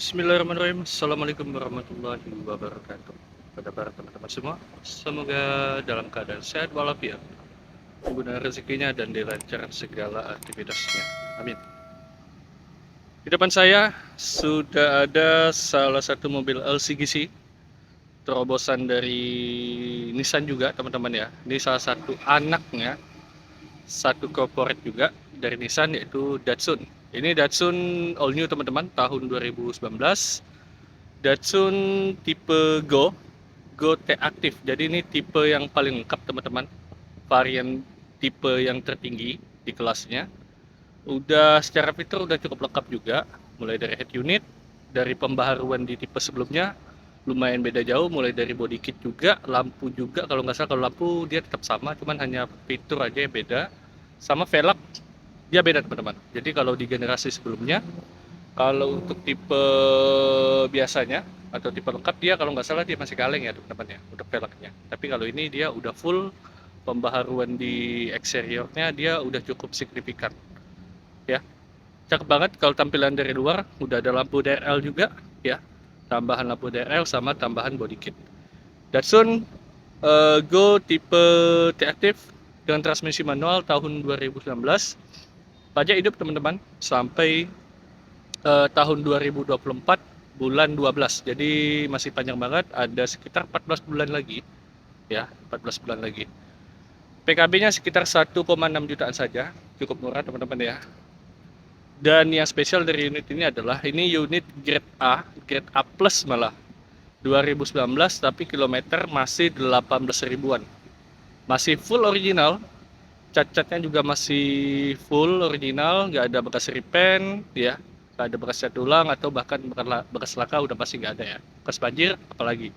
Bismillahirrahmanirrahim. Assalamualaikum warahmatullahi wabarakatuh. Pada para teman-teman semua, semoga dalam keadaan sehat walafiat, dimudahkan rezekinya dan dilancarkan segala aktivitasnya. Amin. Di depan saya sudah ada salah satu mobil LCGC, terobosan dari Nissan juga teman-teman ya. Ini salah satu anaknya, satu corporate juga dari Nissan, yaitu Datsun. Ini Datsun all new teman-teman, tahun 2019. Datsun tipe Go T-Active. Jadi ini tipe yang paling lengkap teman-teman. Varian tipe yang tertinggi di kelasnya. Udah secara fitur udah cukup lengkap juga. Mulai dari head unit, dari pembaharuan di tipe sebelumnya lumayan beda jauh. Mulai dari body kit juga, lampu juga. Kalau nggak salah kalau lampu dia tetap sama, cuman hanya fitur aja yang beda. Sama velg dia beda teman-teman. Jadi kalau di generasi sebelumnya, kalau untuk tipe biasanya atau tipe lengkap dia kalau nggak salah dia masih kaleng ya teman-teman ya untuk velgnya. Tapi kalau ini dia udah full pembaharuan di eksteriornya, dia udah cukup signifikan ya. Cakep banget kalau tampilan dari luar, udah ada lampu DRL juga ya. Tambahan lampu DRL sama tambahan body kit. Datsun Go tipe T-Active dengan transmisi manual tahun 2019. Pajak hidup teman-teman sampai tahun 2024 bulan 12. Jadi masih panjang banget, ada sekitar 14 bulan lagi ya, 14 bulan lagi. PKB-nya sekitar 1,6 jutaan saja, cukup murah teman-teman ya. Dan yang spesial dari unit ini adalah ini unit grade A plus malah. 2019 tapi kilometer masih 18 ribuan. Masih full original, cat-catnya juga masih full original, nggak ada bekas repaint ya, nggak ada bekas cat ulang atau bahkan bekas laka udah pasti nggak ada ya. Bekas banjir apalagi.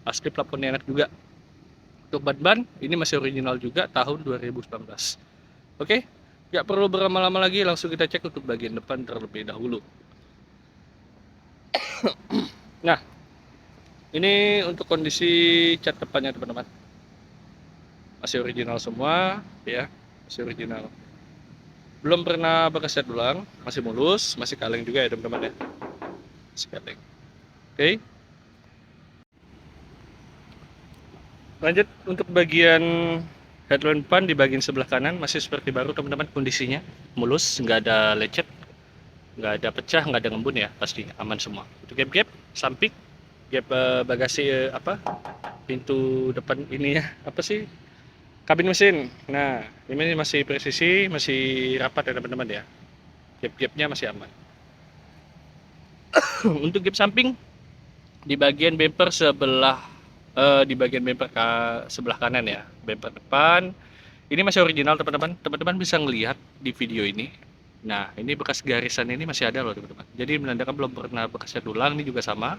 Asli plafonnya enak juga. Untuk ban-ban ini masih original juga tahun 2019. Oke, nggak perlu berlama-lama lagi, langsung kita cek untuk bagian depan terlebih dahulu. Nah, ini untuk kondisi cat depannya teman-teman. Masih original semua ya, masih original. Belum pernah bekas cat ulang, masih mulus, masih kaleng juga ya teman-teman ya. Masih kaleng. Oke. Lanjut untuk bagian headlamp depan di bagian sebelah kanan masih seperti baru teman-teman, kondisinya mulus, nggak ada lecet, nggak ada pecah, nggak ada ngembun ya, pasti aman semua. Untuk gap-gap, samping, gap bagasi pintu depan ini ya, apa sih? Kabin mesin. Nah, ini masih presisi, masih rapat ya teman-teman ya. Gap-gapnya masih aman. Untuk gap samping di bagian bumper sebelah di bagian bumper sebelah kanan ya, bumper depan ini masih original teman-teman. Teman-teman bisa ngelihat di video ini. Nah, ini bekas garisan ini masih ada loh teman-teman. Jadi menandakan belum pernah bekas cat ulang. Ini juga sama,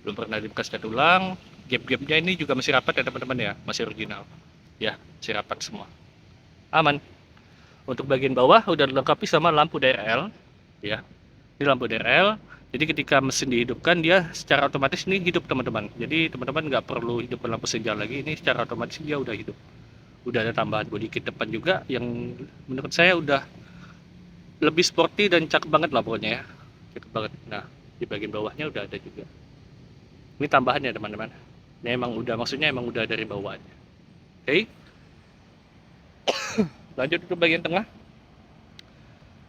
belum pernah dibekas cat ulang. Gap-gapnya ini juga masih rapat ya teman-teman ya, masih original ya, masih rapat semua, aman. Untuk bagian bawah udah dilengkapi sama lampu DRL ya. Ini lampu DRL, jadi ketika mesin dihidupkan dia secara otomatis ini hidup teman-teman. Jadi teman-teman nggak perlu hidupkan lampu senja lagi, ini secara otomatis dia udah hidup. Udah ada tambahan body kit depan juga yang menurut saya udah lebih sporty dan cakep banget lah pokoknya ya, cakep banget. Nah, di bagian bawahnya udah ada juga, ini tambahan ya teman-teman. Ini emang udah, maksudnya emang udah dari bawaannya. Oke, lanjut ke bagian tengah.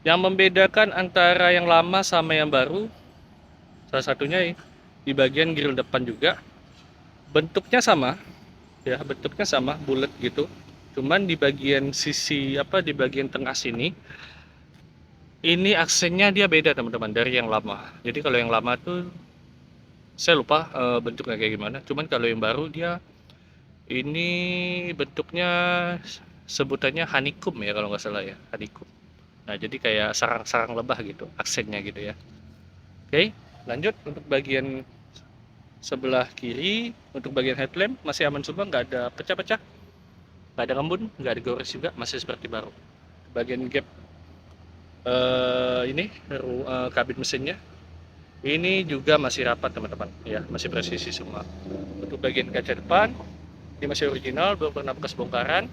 Yang membedakan antara yang lama sama yang baru, salah satunya di bagian grill depan juga bentuknya sama ya, bentuknya sama bulat gitu. Cuman di bagian sisi apa, di bagian tengah sini ini aksennya dia beda teman-teman dari yang lama. Jadi kalau yang lama tuh saya lupa bentuknya kayak gimana. Cuman kalau yang baru dia ini bentuknya sebutannya honeycomb ya kalau nggak salah ya, honeycomb. Nah, jadi kayak sarang-sarang lebah gitu aksennya gitu ya. Oke, lanjut untuk bagian sebelah kiri. Untuk bagian headlamp masih aman semua, nggak ada pecah-pecah, nggak ada ngembun, nggak ada gores juga, masih seperti baru. Bagian gap ini kabin mesinnya ini juga masih rapat teman-teman ya, masih presisi semua. Untuk bagian kaca depan ini masih original, belum pernah bekas bongkaran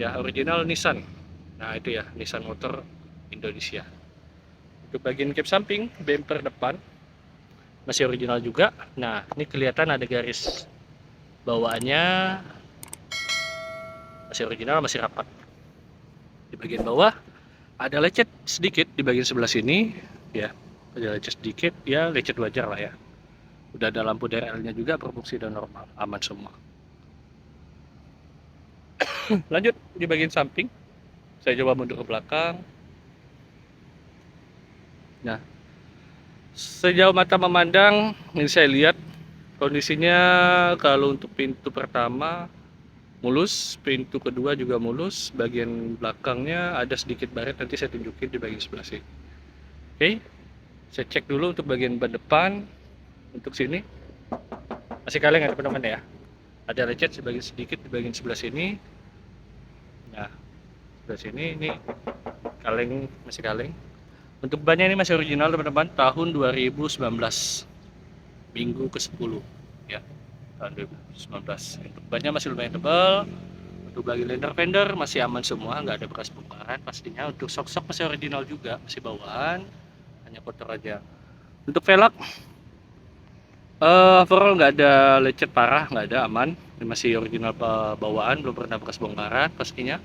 ya, original Nissan. Nah itu ya, Nissan Motor Indonesia. Untuk bagian gap samping bumper depan masih original juga. Nah, ini kelihatan ada garis bawaannya masih original, masih rapat. Di bagian bawah ada lecet sedikit di bagian sebelah sini, ya. Ada lecet sedikit, ya lecet wajar lah ya. Udah ada lampu DRL-nya juga, berfungsi dan normal, aman semua. Lanjut di bagian samping, saya coba mundur ke belakang. Nah, sejauh mata memandang, ini saya lihat kondisinya kalau untuk pintu pertama mulus, pintu kedua juga mulus, bagian belakangnya ada sedikit baret, nanti saya tunjukin di bagian sebelah sini. Oke, saya cek dulu untuk bagian ban depan, untuk sini masih kaleng ya teman-teman ya, ada lecet sebagian sedikit di bagian sebelah sini. Nah, sebelah sini ini kaleng, masih kaleng. Untuk bannya ini masih original teman-teman, tahun 2019, minggu ke-10 ya, tahun 2019. Untuk bannya masih lumayan tebal. Untuk bagian lender fender masih aman semua, nggak ada bekas bongkaran pastinya. Untuk sok-sok masih original juga, masih bawaan, hanya kotor aja. Untuk velg overall nggak ada lecet parah, nggak ada, aman. Ini masih original bawaan, belum pernah bekas bongkaran pastinya.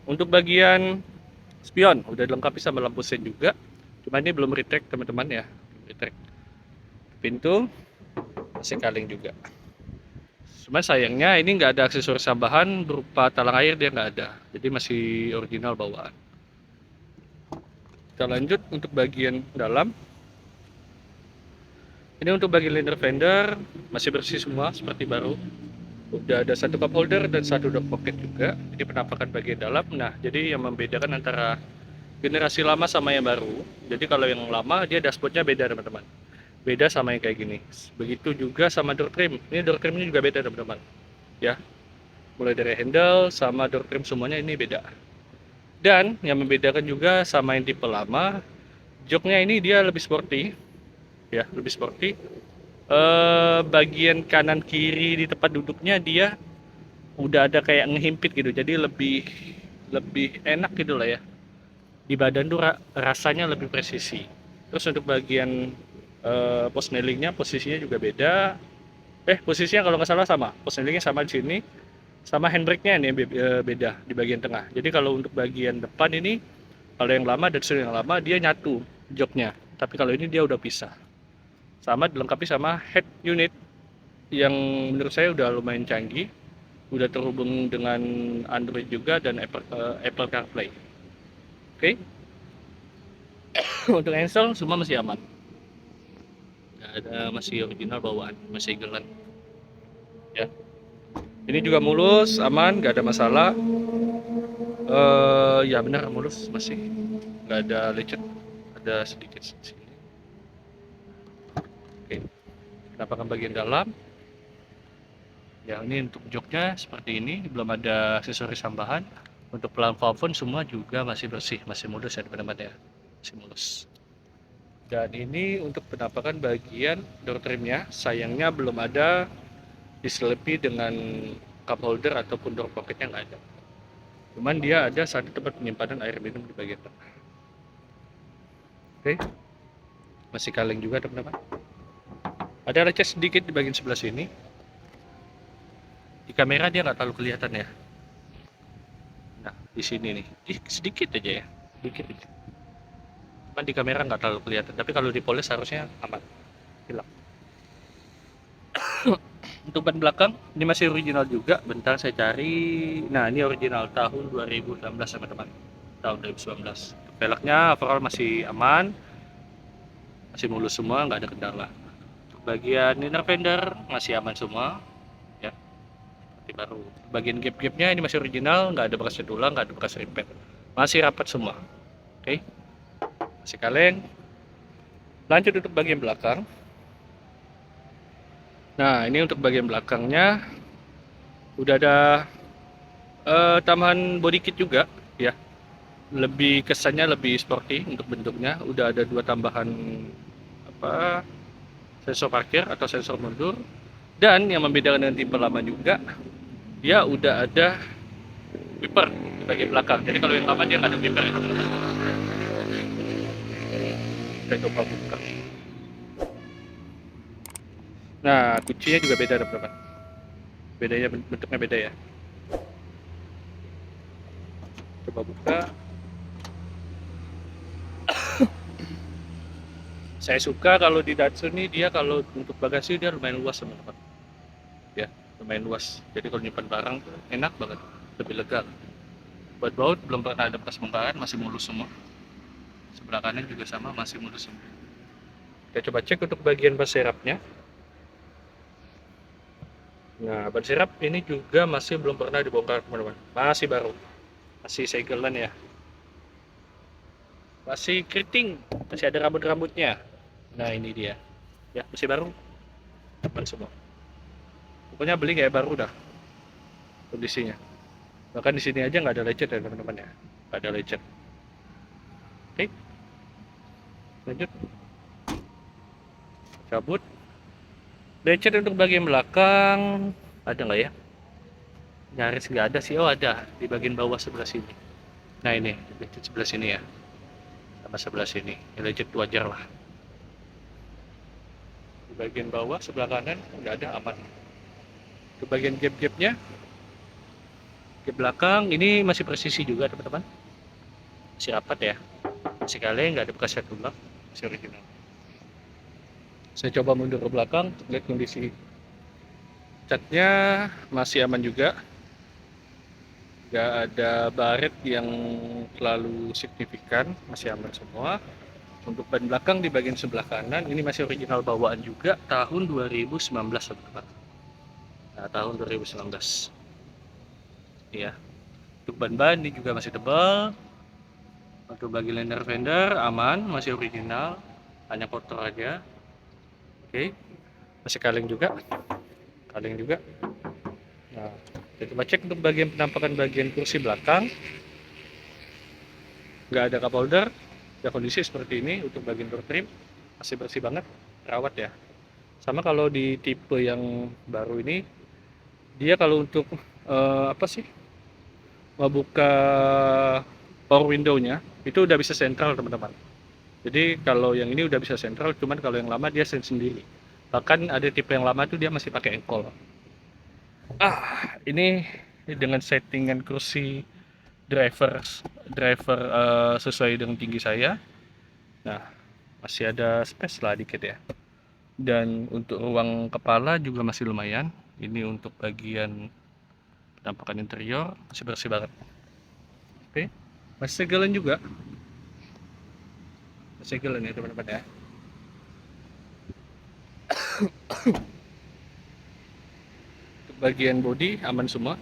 Untuk bagian spion udah dilengkapi sama lampu sen juga, cuma ini belum retract teman-teman ya, retract. Pintu masih kaleng juga, cuma sayangnya ini nggak ada aksesoris tambahan berupa talang air, dia nggak ada, jadi masih original bawaan. Kita lanjut untuk bagian dalam. Ini untuk bagian lender fender masih bersih semua seperti baru. Udah ada satu cup holder dan satu door pocket juga. Jadi penampakan bagian dalam. Nah, jadi yang membedakan antara generasi lama sama yang baru. Jadi kalau yang lama dia dashboardnya beda teman-teman. Beda sama yang kayak gini. Begitu juga sama door trim. Ini door trimnya juga beda teman-teman. Ya, mulai dari handle sama door trim semuanya ini beda. Dan yang membedakan juga sama yang tipe lama, joknya ini dia lebih sporty. Ya, lebih sporty. Bagian kanan kiri di tempat duduknya dia udah ada kayak ngehimpit gitu, jadi lebih enak gitu lah ya, di badan tuh rasanya lebih presisi. Terus untuk bagian post nailingnya posisinya juga beda, posisinya kalau nggak salah sama, post nailingnya sama di sini, sama handbrake-nya ini beda di bagian tengah. Jadi kalau untuk bagian depan ini, kalau yang lama dan yang lama dia nyatu joknya, tapi kalau ini dia udah pisah. Sama dilengkapi sama head unit yang menurut saya udah lumayan canggih, udah terhubung dengan Android juga dan Apple CarPlay. Oke. Untuk engsel semua masih aman, nggak ada, masih original bawaan, masih gelan ya. Ini juga mulus, aman, nggak ada masalah. Ya benar mulus, masih nggak ada lecet, ada sedikit sini. Oke, penampakan bagian dalam ya, ini untuk joknya seperti ini, belum ada aksesoris tambahan. Untuk pelan plafon semua juga masih bersih, masih mulus ya teman-teman ya, masih mulus. Dan ini untuk penampakan bagian door trimnya, sayangnya belum ada diselepi dengan cup holder ataupun door pocketnya, nggak ada. Cuman dia ada satu tempat penyimpanan air minum di bagian tengah. Oke, masih kaleng juga teman-teman. Ada lecet sedikit di bagian sebelah sini. Di kamera dia nggak terlalu kelihatan ya. Nah, di sini nih, sedikit aja ya, sedikit aja. Cuman di kamera nggak terlalu kelihatan, tapi kalau dipoles harusnya aman, hilang. Untuk ban belakang ini masih original juga. Bentar saya cari. Nah, ini original tahun 2019 teman-teman, tahun 2019. Velgnya overall masih aman, masih mulus semua, nggak ada kendala. Untuk bagian inner fender masih aman semua ya, seperti baru. Bagian gap-gapnya ini masih original, nggak ada bekas tulang, nggak ada bekas repair, masih rapat semua. Oke, masih kaleng. Lanjut untuk bagian belakang. Nah, ini untuk bagian belakangnya udah ada tambahan body kit juga ya, lebih kesannya lebih sporty untuk bentuknya. Udah ada dua tambahan sensor parkir atau sensor mundur, dan yang membedakan dengan tipe lama juga, dia udah ada wiper di bagian belakang. Jadi kalau yang lama dia nggak ada wiper ya. Saya coba buka. Nah, kuncinya juga beda teman-teman. Bedanya bentuknya beda ya. Coba buka. Saya suka kalau di Datsun ini dia kalau untuk bagasi dia lumayan luas teman-teman. Ya, lumayan luas. Jadi kalau nyimpan barang tuh enak banget, lebih lega. Buat baut belum pernah ada bekas bongkaran, masih mulus semua. Sebelah kanan juga sama, masih mulus semua. Kita coba cek untuk bagian ban serapnya. Nah, ban serap ini juga masih belum pernah dibongkar teman-teman. Masih baru, masih segelan ya. Masih keriting, masih ada rambut-rambutnya. Nah ini dia, ya masih baru, aman semua. Pokoknya beli kayak baru dah kondisinya. Bahkan di sini aja nggak ada lecet ya teman-teman ya, nggak ada lecet. Oke, lanjut. Cabut. Lecet untuk bagian belakang ada nggak ya? Nyaris nggak ada sih. Oh ada di bagian bawah sebelah sini. Nah ini lecet sebelah sini ya, sama sebelah sini. Ini lecet wajar lah. Di bagian bawah sebelah kanan nggak ada, aman. Ke bagian gap-gapnya, ke belakang ini masih presisi juga teman-teman, masih rapat ya, masih kaleng, nggak ada bekas cat tulang, masih original. Saya coba mundur ke belakang untuk lihat kondisi catnya, masih aman juga, nggak ada baret yang terlalu signifikan, masih aman semua. Untuk ban belakang di bagian sebelah kanan ini masih original bawaan juga, tahun 2019 teman-teman. Nah, tahun 2019 ya. Untuk ban ini juga masih tebal. Untuk bagian liner fender aman, masih original, hanya kotor aja. Oke, masih kaleng juga, Nah, kita coba cek untuk bagian penampakan bagian kursi belakang. Nggak ada cup holder, ya kondisi seperti ini. Untuk bagian door trim masih bersih banget, rawat ya. Sama kalau di tipe yang baru ini, dia kalau untuk apa sih, membuka power window-nya itu udah bisa sentral teman-teman. Jadi kalau yang ini udah bisa sentral, cuman kalau yang lama dia sendiri. Bahkan ada tipe yang lama tuh dia masih pakai engkol. Ini dengan settingan kursi driver sesuai dengan tinggi saya. Nah, masih ada space lah dikit ya. Dan untuk ruang kepala juga masih lumayan. Ini untuk bagian penampakan interior masih bersih banget. Oke, masih segelan juga. Segelan ya teman-teman ya. Untuk bagian bodi aman semua,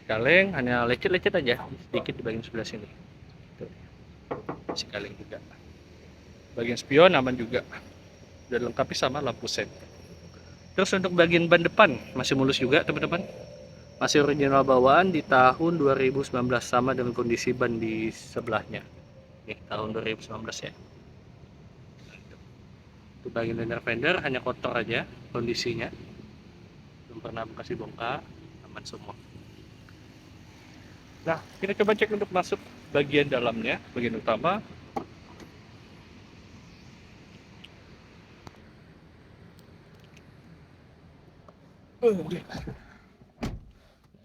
kaleng, hanya lecet-lecet aja sedikit di bagian sebelah sini. Tuh, masih kaleng juga. Bagian spion aman juga, udah dilengkapi sama lampu sen. Terus untuk bagian ban depan masih mulus juga teman-teman, masih original bawaan di tahun 2019, sama dengan kondisi ban di sebelahnya. Nih tahun 2019 ya. Untuk bagian liner fender hanya kotor aja kondisinya, belum pernah bekas dibongkar, aman semua. Nah, kita coba cek untuk masuk bagian dalamnya, bagian utama.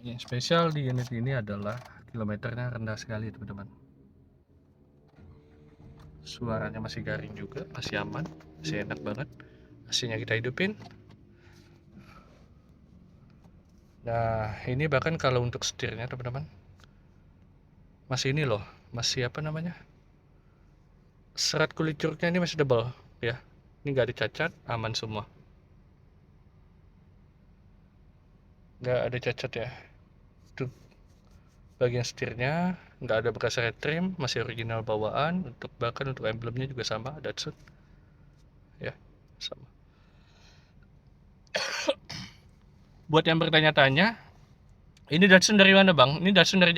Yang spesial di unit ini adalah kilometernya rendah sekali teman-teman. Suaranya masih garing juga, masih aman, masih enak banget. AC-nya kita hidupin. Nah, ini bahkan kalau untuk setirnya teman-teman, masih ini loh, masih apa namanya, serat kulit curugnya ini masih tebal ya. Ini nggak ada cacat, aman semua, nggak ada cacat ya. Untuk bagian setirnya nggak ada bekas red trim, masih original bawaan. Untuk bahkan untuk emblemnya juga sama, Datsun ya, sama. Buat yang bertanya-tanya, ini Datsun dari mana bang? Ini Datsun dari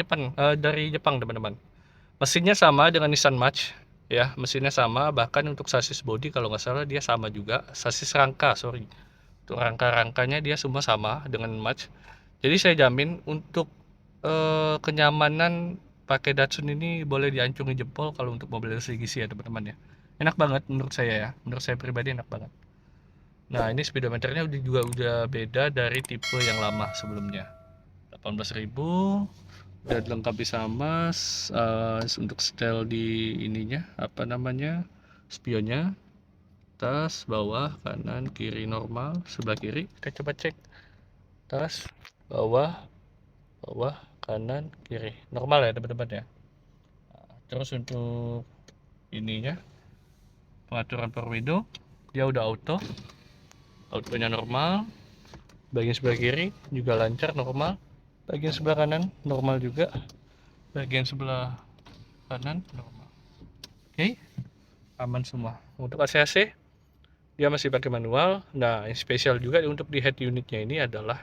Jepang, teman-teman. Mesinnya sama dengan Nissan March ya, mesinnya sama. Bahkan untuk sasis body kalau nggak salah dia sama juga, sasis rangka sorry, untuk rangka-rangkanya dia semua sama dengan March. Jadi saya jamin untuk kenyamanan pakai Datsun ini boleh diacungi jempol kalau untuk mobil LCGC ya teman-teman ya. enak banget menurut saya ya, menurut saya pribadi enak banget. Nah ini speedometernya juga udah beda dari tipe yang lama sebelumnya. 18.000 udah dilengkapi sama untuk setel di ininya apa namanya, spionnya, atas bawah kanan kiri normal, sebelah kiri kita coba cek, atas bawah bawah kanan kiri normal ya teman-teman ya. Terus untuk ininya pengaturan power window dia udah autonya normal, bagian sebelah kiri juga lancar normal, bagian sebelah kanan normal juga, bagian sebelah kanan normal. Oke, aman semua. Untuk AC dia masih pakai manual. Nah yang spesial juga untuk di head unitnya ini adalah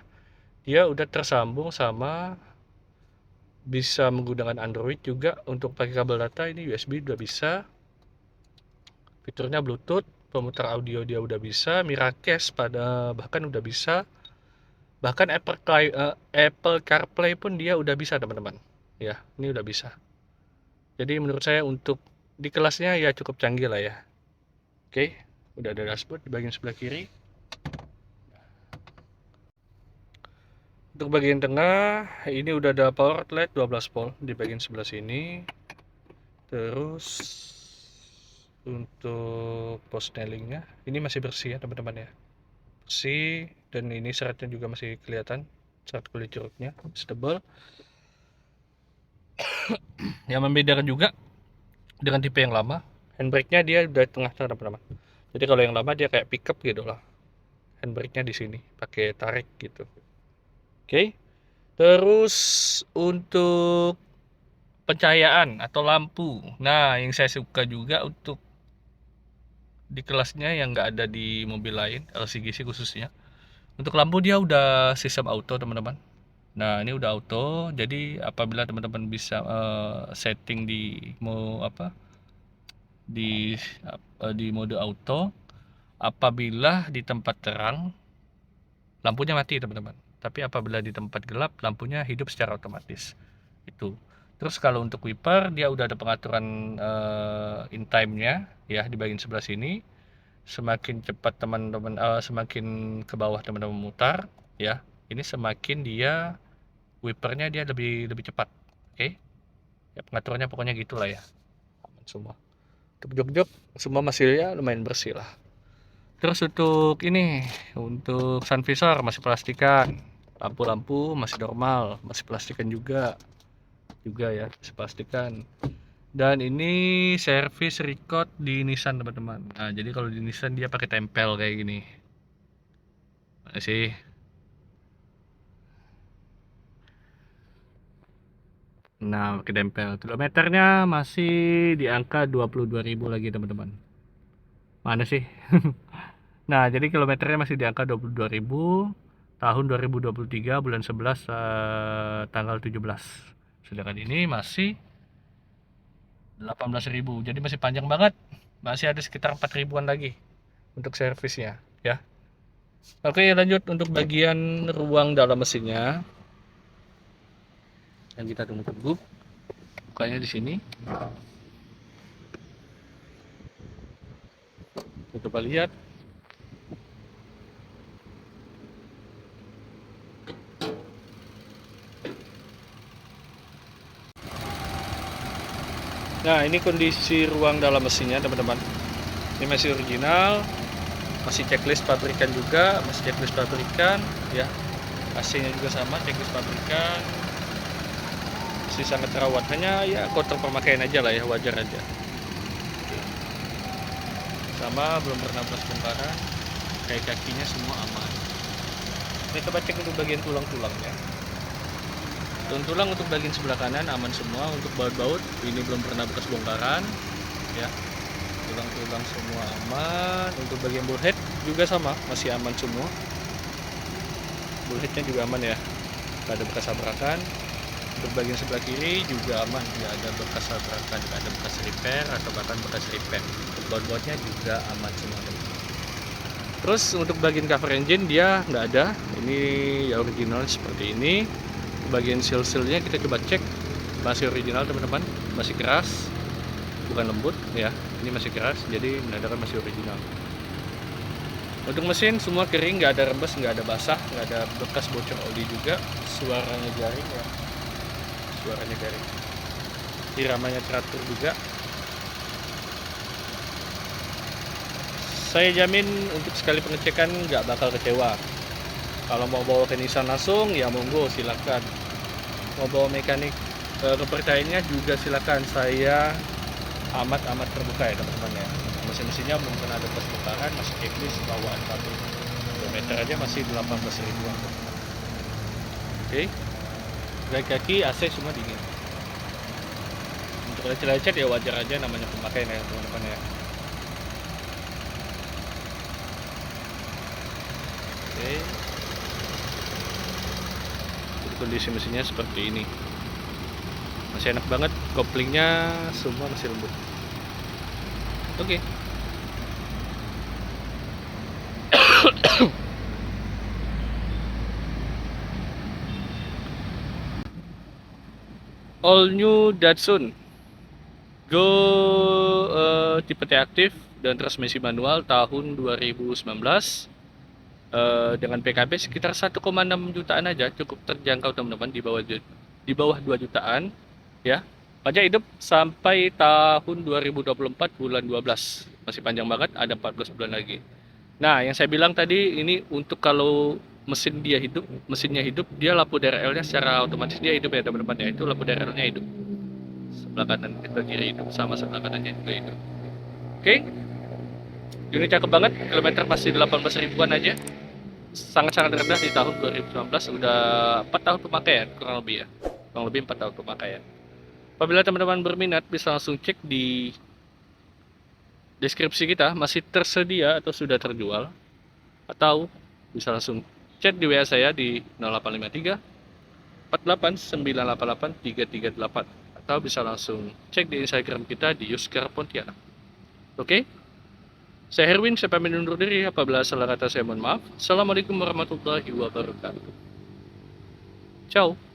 dia udah tersambung sama, bisa menggunakan Android juga. Untuk pakai kabel data ini USB udah bisa, fiturnya Bluetooth, pemutar audio dia udah bisa, Miracast bahkan udah bisa, bahkan Apple CarPlay pun dia udah bisa teman-teman ya. Ini udah bisa, jadi menurut saya untuk di kelasnya ya cukup canggih lah ya. Oke, udah ada dashboard di bagian sebelah kiri. Untuk bagian tengah ini udah ada power outlet 12 volt di bagian sebelah sini. Terus untuk post nailingnya ini masih bersih ya teman-teman ya, bersih, dan ini seratnya juga masih kelihatan, serat kulit jeruknya masih tebal. Yang membedakan juga dengan tipe yang lama, handbrake-nya dia udah tengah-tengah teman-teman. Jadi kalau yang lama dia kayak pickup gitu lah, handbrake-nya di sini pakai tarik gitu. Oke. Terus untuk pencahayaan atau lampu, nah yang saya suka juga untuk di kelasnya yang nggak ada di mobil lain LCGC khususnya, untuk lampu dia udah sistem auto teman-teman. Nah ini udah auto, jadi apabila teman-teman bisa setting di di mode auto, apabila di tempat terang lampunya mati teman-teman, tapi apabila di tempat gelap lampunya hidup secara otomatis itu. Terus kalau untuk wiper dia udah ada pengaturan in time-nya ya di bagian sebelah sini. Semakin cepat teman-teman semakin ke bawah teman-teman memutar ya, ini semakin dia wipernya dia lebih lebih cepat. Oke. Ya pengaturannya pokoknya gitulah ya. Aman semua. Untuk jok-jok semua masih ya lumayan bersih lah. Terus untuk ini, untuk sun visor masih plastikan, lampu-lampu masih normal, masih plastikan juga ya, masih plastikan. Dan ini servis record di Nissan teman-teman. Nah jadi kalau di Nissan dia pakai tempel kayak gini. Mana sih? Nah pakai tempel. Kilometernya masih di angka 22.000 lagi teman-teman. Mana sih? Nah jadi kilometernya masih di angka 22.000 tahun 2023 bulan 11 tanggal 17. Sedangkan ini masih 18.000, jadi masih panjang banget, masih ada sekitar 4 ribuan lagi untuk servisnya ya. Oke lanjut untuk bagian ruang dalam mesinnya yang kita tunggu-tunggu, bukanya di sini. Kita coba lihat. Nah ini kondisi ruang dalam mesinnya teman-teman, ini masih original, masih checklist pabrikan juga, masih checklist pabrikan ya. AC nya juga sama, checklist pabrikan, masih sangat terawat, hanya ya kotor pemakaian aja lah ya, wajar aja. Sama belum pernah bekas bongkaran, kakinya semua aman. Ini coba cek untuk bagian tulang-tulangnya. Tulang untuk bagian sebelah kanan aman semua, untuk baut-baut ini belum pernah bekas bongkaran ya. Tulang-tulang semua aman. Untuk bagian bullhead juga sama, masih aman semua. Bullheadnya juga aman ya, tidak ada bekas tabrakan. Untuk bagian sebelah kiri juga aman, tidak ada bekas tabrakan, tidak ada bekas repair atau bahkan bekas repair. Untuk baut-bautnya juga aman semua. Terus untuk bagian cover engine dia nggak ada, ini ya original seperti ini. Bagian seal-sealnya kita coba cek, masih original teman-teman, masih keras. bukan lembut ya, ini masih keras, jadi menandakan masih original. Untuk mesin semua kering, nggak ada rembes, nggak ada basah, nggak ada bekas bocor oli juga. Suaranya garing ya, suaranya garing. Iramanya teratur juga. Saya jamin untuk sekali pengecekan nggak bakal kecewa. Kalau mau bawa ke Nissan langsung ya monggo silakan. Mau bawa mekanik kepercayaannya juga silakan. Saya amat terbuka ya teman-teman ya. Mesin-mesinnya belum pernah ada bekas bongkaran, masih checklist bawaan pabrik. Kilometer aja masih 18 ribuan. Oke. Brake kaki, AC semua dingin. Untuk lecet-lecet ya wajar aja, namanya pemakaian ya teman-teman ya. Oke. Jadi kondisi mesinnya seperti ini. Masih enak banget, koplingnya semua masih lembut. Oke. All new Datsun Go tipe T aktif dan transmisi manual tahun 2019 dengan PKB sekitar 1,6 jutaan aja, cukup terjangkau teman-teman, di bawah 2 jutaan ya. Pajak hidup sampai tahun 2024 bulan 12, masih panjang banget, ada 14 bulan lagi. Nah, yang saya bilang tadi ini untuk kalau mesinnya hidup, dia lampu DRL-nya secara otomatis dia hidup ya teman-teman ya. Itu lampu DRL-nya hidup. Sebelah kanan itu kiri hidup, sama sebelah kanannya juga hidup. Oke. Unit cakep banget, kilometer masih 18 ribuan aja. Sangat-sangat rendah di tahun 2019, udah 4 tahun pemakaian kurang lebih ya. Kurang lebih 4 tahun pemakaian. Apabila teman-teman berminat bisa langsung cek di deskripsi kita, masih tersedia atau sudah terjual, atau bisa langsung chat di WA saya di 0853 48 988 338, atau bisa langsung cek di Instagram kita di Yuskar Pontianak. Oke? Saya Herwin, saya pamit undur diri. Apabila salah kata saya mohon maaf. Assalamualaikum warahmatullahi wabarakatuh. Ciao.